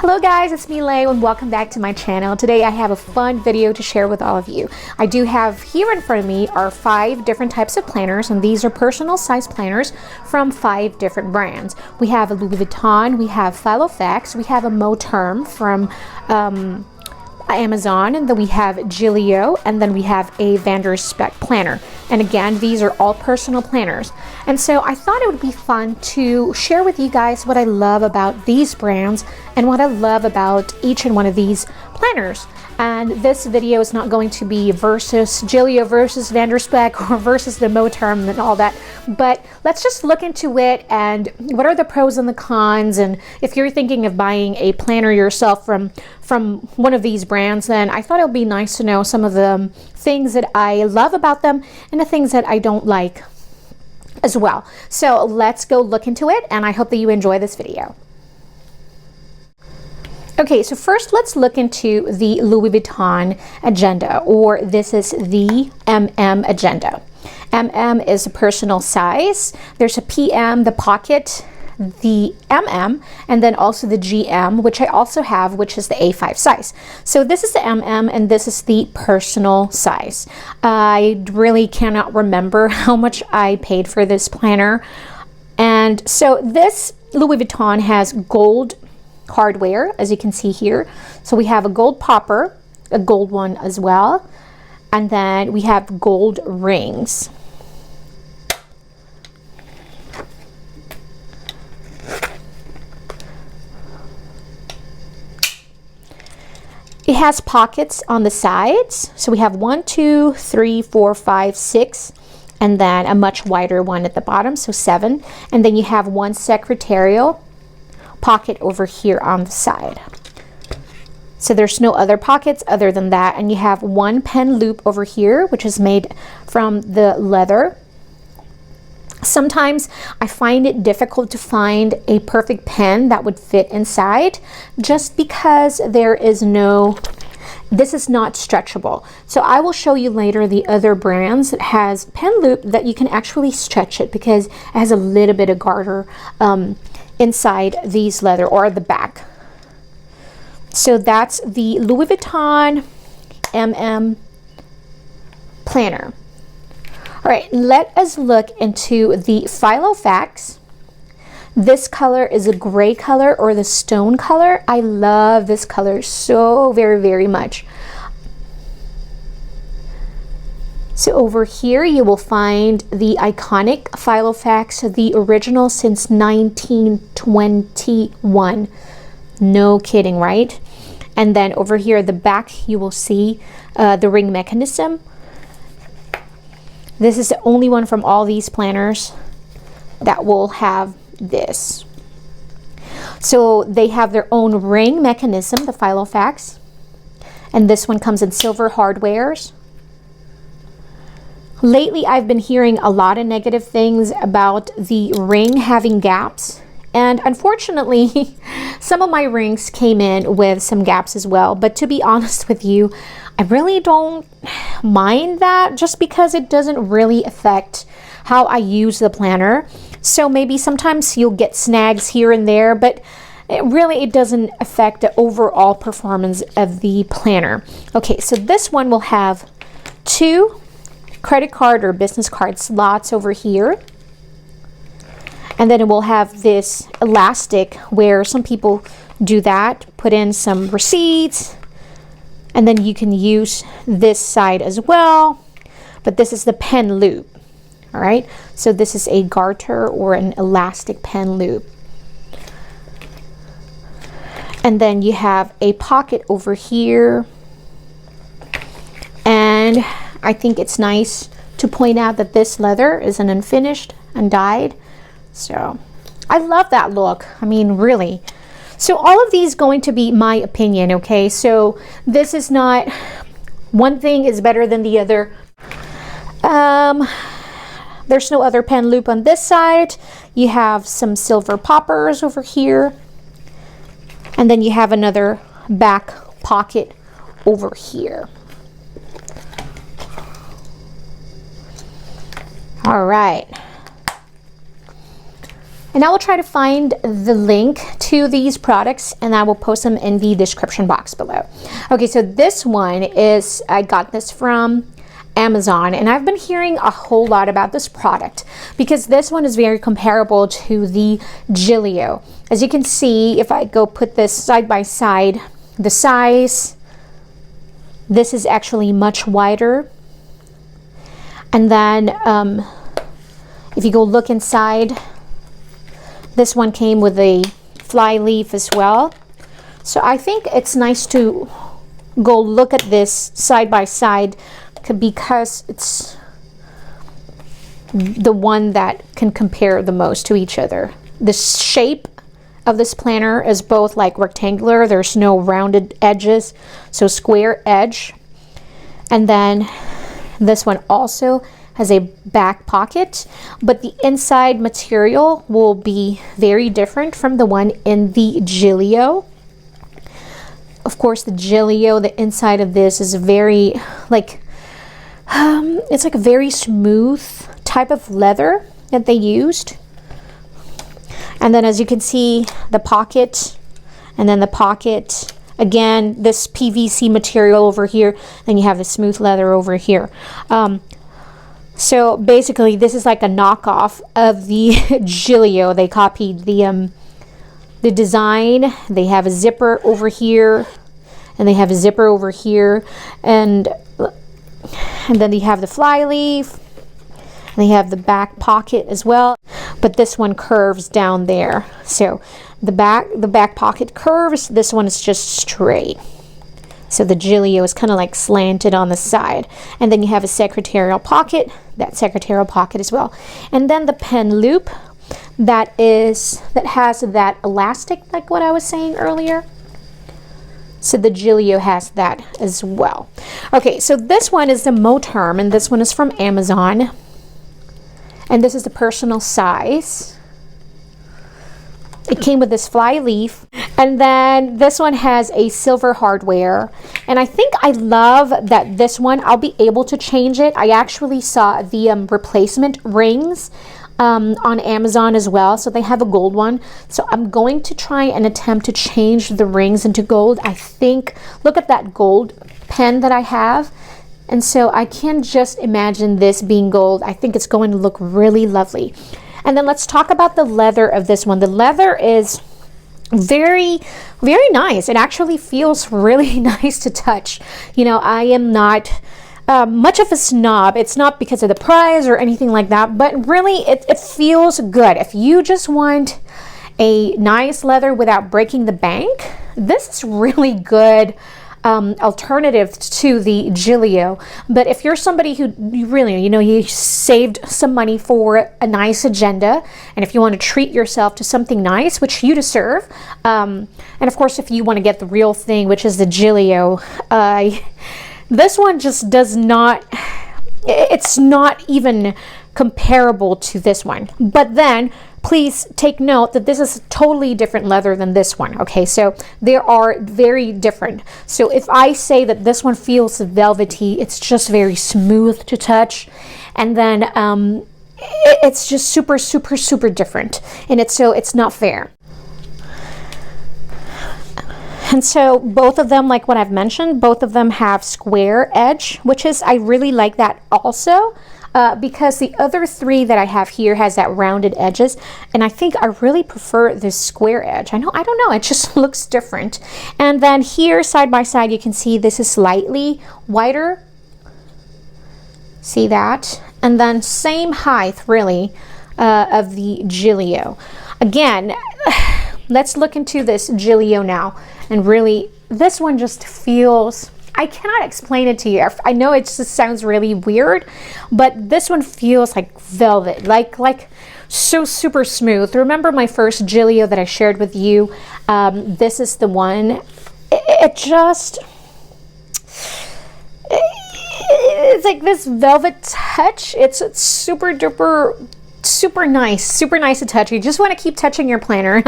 Hello guys, it's me Lay and welcome back to my channel. Today I have a fun video to share with all of you. I do have here in front of me are 5 different types of planners, and these are personal size planners from 5 different brands. We have a Louis Vuitton, we have Filofax, we have a Moterm from Amazon, and then we have Gillio, and then we have a Vander Speck planner. And again, these are all personal planners. And so I thought it would be fun to share with you guys what I love about these brands and what I love about each and one of these planners. And this video is not going to be versus Gillio versus Vander Speck or versus the Moterm and all that, but let's just look into it and what are the pros and the cons. And if you're thinking of buying a planner yourself from one of these brands, then I thought it would be nice to know some of the things that I love about them and the things that I don't like as well. So let's go look into it, and I hope that you enjoy this video. Okay, so first let's look into the Louis Vuitton agenda, or this is the MM agenda. MM is a personal size. There's a PM, the pocket, the MM, and then also the GM, which I also have, which is the A5 size. So this is the MM and this is the personal size. I really cannot remember how much I paid for this planner. And so this Louis Vuitton has gold hardware, as you can see here. So we have a gold popper, a gold one as well, and then we have gold rings. It has pockets on the sides, so we have 1, 2, 3, 4, 5, 6, and then a much wider one at the bottom, so 7, and then you have 1 secretarial pocket over here on the side. So there's no other pockets other than that, and you have 1 pen loop over here, which is made from the leather. Sometimes I find it difficult to find a perfect pen that would fit inside, just because there is no, this is not stretchable. So I will show you later the other brands that has pen loop that you can actually stretch it, because it has a little bit of garter inside these leather, or the back. So that's the Louis Vuitton MM planner. All right, let us look into the Filofax. This color is a gray color, or the stone color. I love this color so very, very much. So over here you will find the iconic Filofax, the original since 1921. No kidding, right? And then over here at the back you will see the ring mechanism. This is the only one from all these planners that will have this. So they have their own ring mechanism, the Filofax, and this one comes in silver hardwares. Lately, I've been hearing a lot of negative things about the ring having gaps, and unfortunately, some of my rings came in with some gaps as well. But to be honest with you, I really don't mind that, just because it doesn't really affect how I use the planner. So maybe sometimes you'll get snags here and there, but it doesn't affect the overall performance of the planner. Okay, so this one will have 2 credit card or business card slots over here, and then it will have this elastic where some people do that, put in some receipts, and then you can use this side as well. But this is the pen loop. All right, so this is a garter or an elastic pen loop, and then you have a pocket over here. And I think it's nice to point out that this leather is an unfinished, undyed. So I love that look. I mean, really. So all of these going to be my opinion, okay? So this is not, one thing is better than the other. There's no other pen loop on this side. You have some silver poppers over here. And then you have another back pocket over here. All right. And I will try to find the link to these products and I will post them in the description box below. Okay, so this one is, I got this from Amazon, and I've been hearing a whole lot about this product because this one is very comparable to the Gillio. As you can see, if I go put this side by side, the size, this is actually much wider. And then if you go look inside, this one came with a fly leaf as well. So I think it's nice to go look at this side by side because it's the one that can compare the most to each other. The shape of this planner is both like rectangular, there's no rounded edges, so square edge. And then this one also has a back pocket, but the inside material will be very different from the one in the Gillio. Of course, the Gillio, the inside of this is very like it's like a very smooth type of leather that they used. And then as you can see, the pocket, and then the pocket, again, this PVC material over here, then you have the smooth leather over here. So basically this is like a knockoff of the Gillio. They copied the design. They have a zipper over here, and they have a zipper over here, and then they have the fly leaf, and they have the back pocket as well, but this one curves down there. So the back pocket curves, this one is just straight. So the Gillio is kind of like slanted on the side. And then you have a secretarial pocket, that secretarial pocket as well. And then the pen loop that has that elastic, like what I was saying earlier. So the Gillio has that as well. Okay, so this one is the Moterm, and this one is from Amazon. And this is the personal size. It came with this fly leaf, and then this one has a silver hardware, and I think I love that this one I'll be able to change it. I actually saw the replacement rings on Amazon as well, so they have a gold one, so I'm going to try and attempt to change the rings into gold. I think, look at that gold pen that I have, and so I can just imagine this being gold. I think it's going to look really lovely. And then let's talk about the leather of this one. The leather is very, very nice. It actually feels really nice to touch. You know, I am not much of a snob. It's not because of the price or anything like that, but really it feels good. If you just want a nice leather without breaking the bank, this is really good alternative to the Gillio. But if you're somebody who you really, you saved some money for a nice agenda, and if you want to treat yourself to something nice, which you deserve, and of course if you want to get the real thing, which is the Gillio, this one just does not, it's not even comparable to this one. But then please take note that this is totally different leather than this one. Okay, so they are very different. So if I say that this one feels velvety, it's just very smooth to touch, and then it's just super, super, super different, and it's not fair. And so both of them, like what I've mentioned, both of them have square edge, which is, I really like that also. Because the other three that I have here has that rounded edges, and I think I really prefer this square edge. I don't know, it just looks different. And then here side by side you can see this is slightly wider. See that? And then same height really of the Gillio. Again, let's look into this Gillio now, and really this one just feels, I cannot explain it to you. I know it just sounds really weird, but this one feels like velvet, like so super smooth. Remember my first Gillio that I shared with you? This is the one. It's like this velvet touch. It's super duper super nice to touch. You just want to keep touching your planner.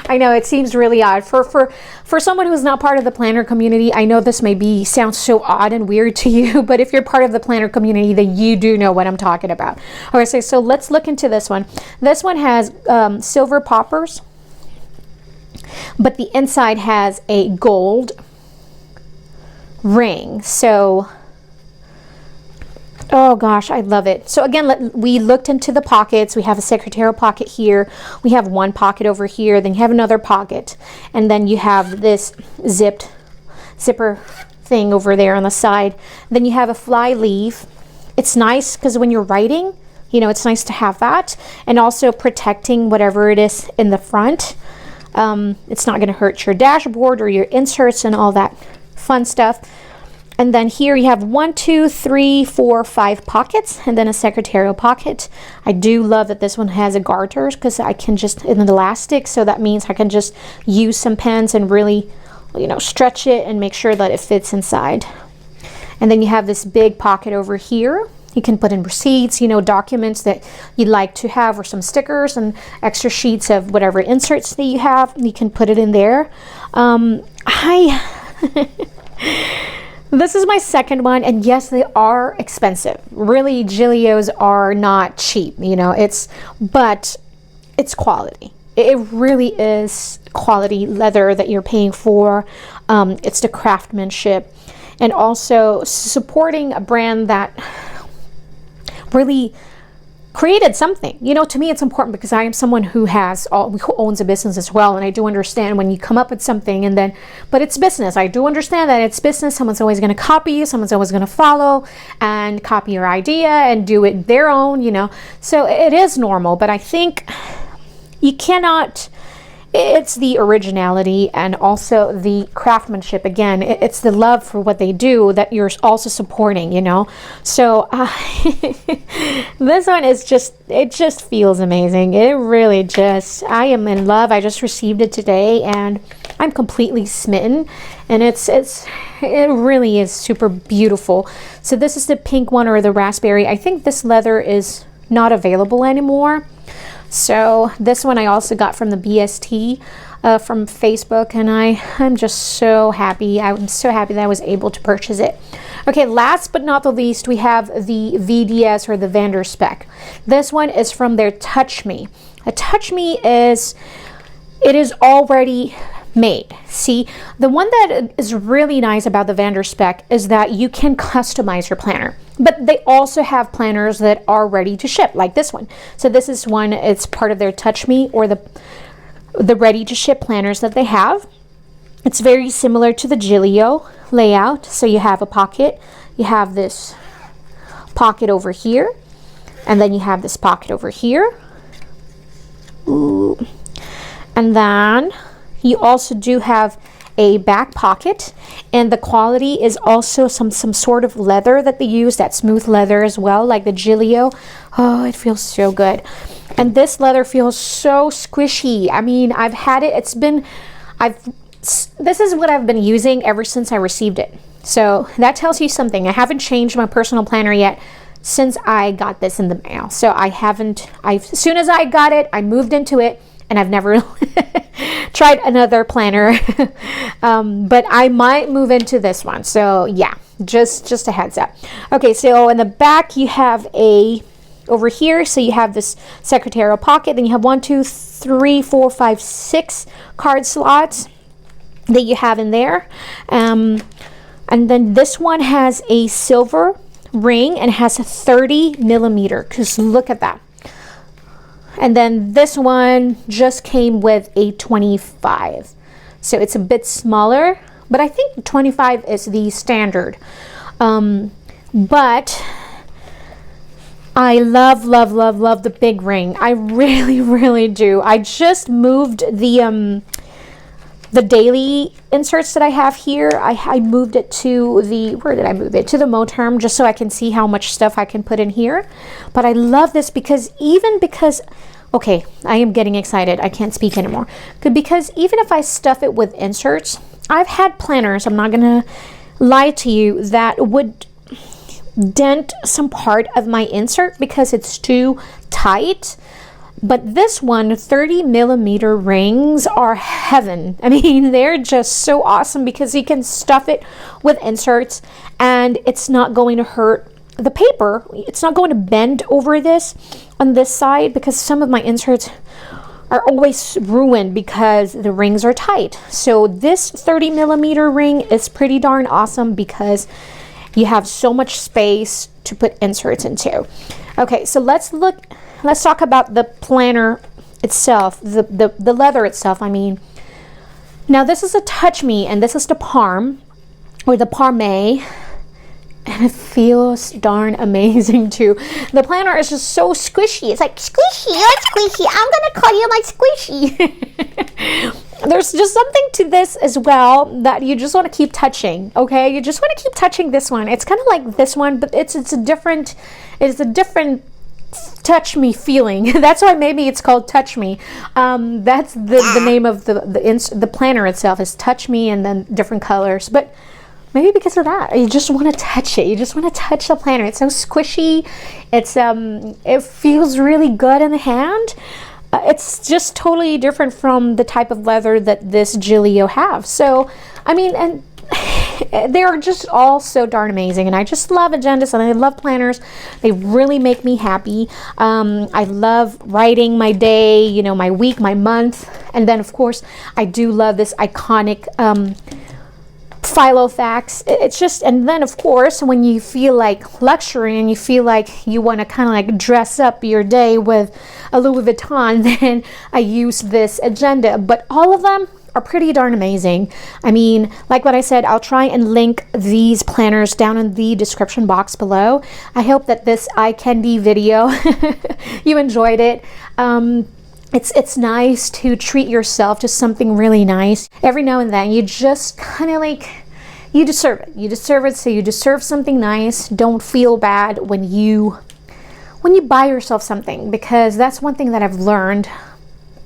I know it seems really odd for someone who's not part of the planner community. I know this may sound so odd and weird to you, but if you're part of the planner community, then you do know what I'm talking about. Okay, so let's look into this one. This one has silver poppers, but the inside has a gold ring. So oh gosh, I love it. So again, we looked into the pockets. We have a secretarial pocket here. We have one pocket over here. Then you have another pocket. And then you have this zipper thing over there on the side. Then you have a fly leaf. It's nice because when you're writing, you know, it's nice to have that. And also protecting whatever it is in the front. It's not going to hurt your dashboard or your inserts and all that fun stuff. And then here you have 1, 2, 3, 4, 5 pockets, and then a secretarial pocket. I do love that this one has a garter because I can just, in an elastic, so that means I can just use some pens and really, you know, stretch it and make sure that it fits inside. And then you have this big pocket over here. You can put in receipts, you know, documents that you'd like to have, or some stickers and extra sheets of whatever inserts that you have. You can put it in there. This is my second one, and yes, they are expensive. Really, Gillios are not cheap, you know, but it's quality. It really is quality leather that you're paying for. It's the craftsmanship, and also supporting a brand that really created something. You know, to me it's important because I am someone who owns a business as well, and I do understand when you come up with something and then, but it's business. I do understand that it's business. Someone's always going to copy you, someone's always going to follow and copy your idea and do it their own, you know, so it is normal. But I think you cannot, it's the originality and also the craftsmanship. Again, it's the love for what they do that you're also supporting, you know. So this one is just, it just feels amazing. It really just, I am in love. I just received it today and I'm completely smitten, and it really is super beautiful. So this is the pink one, or the raspberry. I think this leather is not available anymore. So this one I also got from the BST from Facebook, and I'm just so happy. I'm so happy that I was able to purchase it. Okay, last but not the least, we have the VDS, or the Vander Speck. This one is from their Touch Me. A Touch Me is already made. See, the one that is really nice about the Vander Speck is that you can customize your planner, but they also have planners that are ready to ship, like this one. So this is one, it's part of their Touch Me, or the ready to ship planners that they have. It's very similar to the Gillio layout. So you have a pocket, you have this pocket over here, and then you have this pocket over here. Ooh. And then you also do have a back pocket, and the quality is also some sort of leather that they use, that smooth leather as well, like the Gillio. Oh, it feels so good. And this leather feels so squishy. I mean, I've had it, this is what I've been using ever since I received it. So that tells you something. I haven't changed my personal planner yet since I got this in the mail. So as soon as I got it, I moved into it, and I've never tried another planner. But I might move into this one. So yeah, just a heads up. Okay, so in the back you have over here, so you have this secretarial pocket, then you have 1, 2, 3, 4, 5, 6 card slots that you have in there. And then this one has a silver ring and has a 30 millimeter, because look at that. And then this one just came with a 25. So it's a bit smaller, but I think 25 is the standard. But I love the big ring. I really do. I just moved the daily inserts that I have here. I moved it to where did I move it? To the Moterm, just so I can see how much stuff I can put in here. But I love this because okay, I am getting excited. I can't speak anymore. Because even if I stuff it with inserts, I've had planners, I'm not gonna lie to you, that would dent some part of my insert because it's too tight. But this one, 30 millimeter rings are heaven. I mean, they're just so awesome because you can stuff it with inserts and it's not going to hurt the paper. It's not going to bend over this on this side, because some of my inserts are always ruined because the rings are tight. So this 30 millimeter ring is pretty darn awesome because you have so much space to put inserts into. Okay, so let's talk about the planner itself, the leather itself, I mean. Now this is a Touch Me and this is the Parme, or the Parme, and it feels darn amazing too. The planner is just so squishy. It's like, squishy, you're squishy, I'm gonna call you my squishy. There's just something to this as well that you just want to keep touching, okay? You just want to keep touching this one. It's kind of like this one, but it's a different Touch Me feeling. That's why maybe it's called Touch Me. That's the name of the planner itself, is Touch Me, and then different colors. But maybe because of that, you just want to touch it. You just want to touch the planner. It's so squishy. It's it feels really good in the hand. It's just totally different from the type of leather that this Gillio have. So, I mean, and they're just all so darn amazing, and I just love agendas and I love planners. They really make me happy. I love writing my day, you know, my week, my month, and then of course I do love this iconic Filofax. It's just, and then of course when you feel like luxury and you feel like you want to kind of like dress up your day with a Louis Vuitton, then I use this agenda. But all of them are pretty darn amazing. I mean, like what I said, I'll try and link these planners down in the description box below. I hope that this eye candy video you enjoyed it. It's nice to treat yourself to something really nice every now and then. You just kind of like, you deserve it. You deserve it. So you deserve something nice. Don't feel bad when you buy yourself something, because that's one thing that I've learned.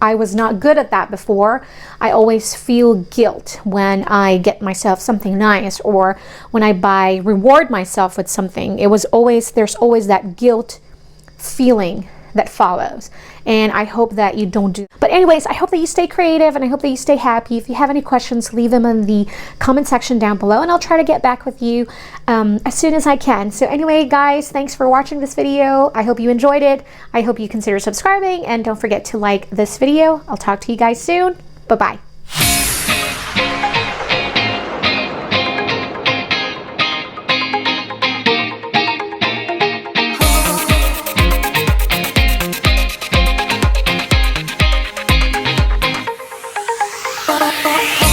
I was not good at that before. I always feel guilt when I get myself something nice, or when I reward myself with something. There's always that guilt feeling that follows, and I hope that you don't do. But anyways, I hope that you stay creative and I hope that you stay happy. If you have any questions, leave them in the comment section down below and I'll try to get back with you as soon as I can. So anyway, guys, thanks for watching this video. I hope you enjoyed it. I hope you consider subscribing, and don't forget to like this video. I'll talk to you guys soon. Bye-bye. Oh,